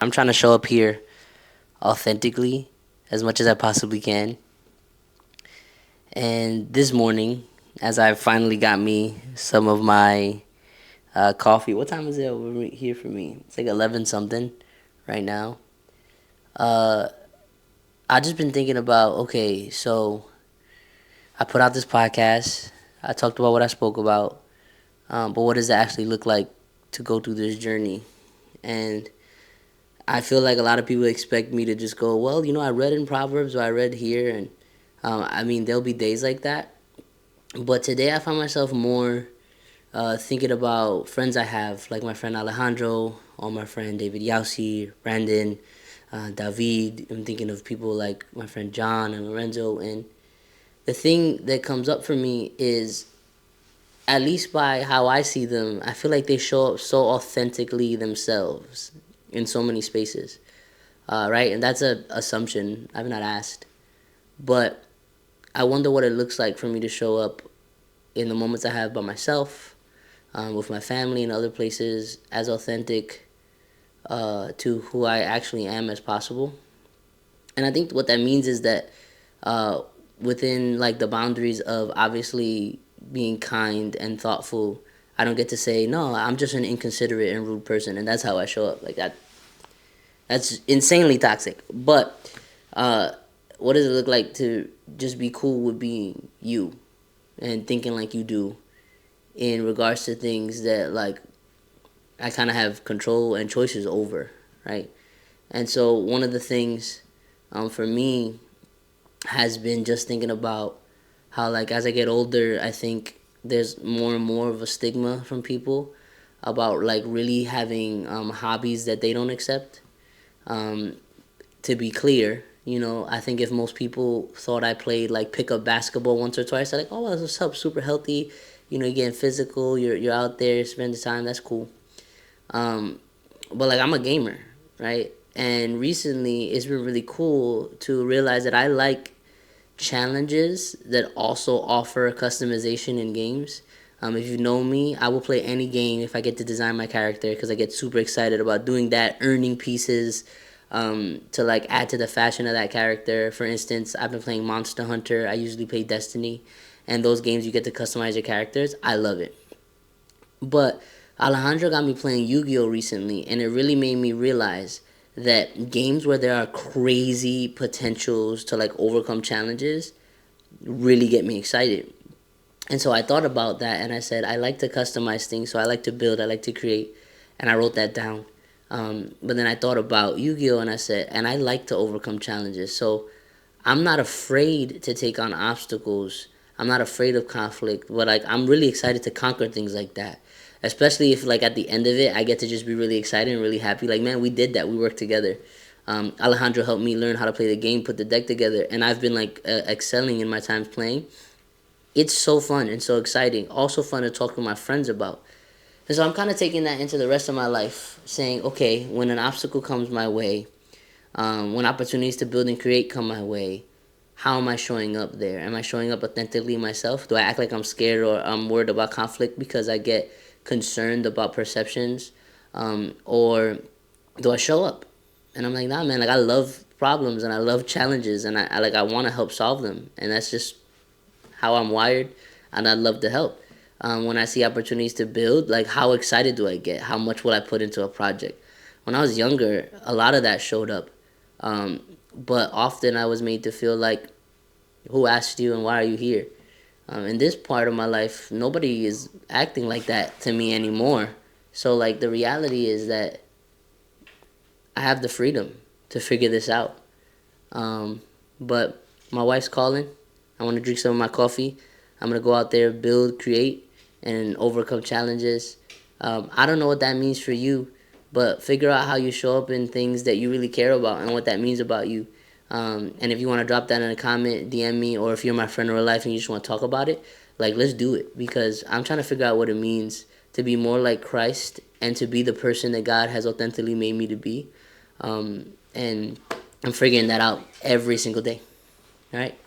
I'm trying to show up here authentically as much as I possibly can. And this morning, as I finally got me some of my coffee, what time is it over here for me? It's like 11 something right now. Uh, I just been thinking about, okay, so I put out this podcast. I talked about what I spoke about, but what does it actually look like to go through this journey? And I feel like a lot of people expect me to just go, well, I read in Proverbs or I read here, and I mean, there'll be days like that. But today I find myself more thinking about friends I have, like my friend Alejandro, or my friend David Yausi, Brandon, David. I'm thinking of people like my friend John and Lorenzo. And the thing that comes up for me is, at least by how I see them, I feel like they show up so authentically themselves in so many spaces. Right? And that's an assumption. I've not asked. But I wonder what it looks like for me to show up in the moments I have by myself, with my family and other places, as authentic to who I actually am as possible. And I think what that means is that uh, within like the boundaries of obviously being kind and thoughtful, I don't get to say no. I'm just an inconsiderate and rude person, and that's how I show up. Like that. That's insanely toxic. But uh, what does it look like to just be cool with being you and thinking like you do in regards to things that like I kind of have control and choices over, right? And so one of the things for me has been just thinking about how like as I get older, I think there's more and more of a stigma from people about like really having hobbies that they don't accept. Um, to be clear, I think if most people thought I played like pickup basketball once or twice, they're like, "Oh, what's up? Super healthy. You're getting physical. You're out there spending time. That's cool." Um, but like I'm a gamer, right? And recently, it's been really cool to realize that I like challenges that also offer customization in games. If you know me, I will play any game if I get to design my character because I get super excited about doing that, earning pieces to like add to the fashion of that character. For instance, I've been playing Monster Hunter. I usually play Destiny, and those games you get to customize your characters. I love it. But Alejandro got me playing Yu-Gi-Oh recently, and it really made me realize that games where there are crazy potentials to like overcome challenges really get me excited. And so I thought about that, and I said I like to customize things, so I like to build, I like to create, and I wrote that down. But then I thought about Yu-Gi-Oh, and I said, and I like to overcome challenges, so I'm not afraid to take on obstacles. I'm not afraid of conflict, but like I'm really excited to conquer things like that. Especially if like at the end of it, I get to just be really excited and really happy. Like man, we did that. We worked together. Alejandro helped me learn how to play the game, put the deck together, and I've been like excelling in my times playing. It's so fun and so exciting. Also fun to talk to my friends about. And so I'm kind of taking that into the rest of my life, saying, okay, when an obstacle comes my way, when opportunities to build and create come my way, how am I showing up there? Am I showing up authentically myself? Do I act like I'm scared or I'm worried about conflict because I get concerned about perceptions? Or do I show up? And I'm like, nah, man, like I love problems and I love challenges and I want to help solve them. And that's just how I'm wired and I'd love to help. When I see opportunities to build, like how excited do I get? How much will I put into a project? When I was younger, a lot of that showed up. Um, but often I was made to feel like, who asked you and why are you here? In this part of my life, nobody is acting like that to me anymore. So, like, the reality is that I have the freedom to figure this out. Um, but my wife's calling. I want to drink some of my coffee. I'm going to go out there, build, create, and overcome challenges. I don't know what that means for you, but figure out how you show up in things that you really care about and what that means about you. And if you want to drop that in a comment, DM me, or if you're my friend in real life and you just want to talk about it, like let's do it because I'm trying to figure out what it means to be more like Christ and to be the person that God has authentically made me to be. And I'm figuring that out every single day. All right.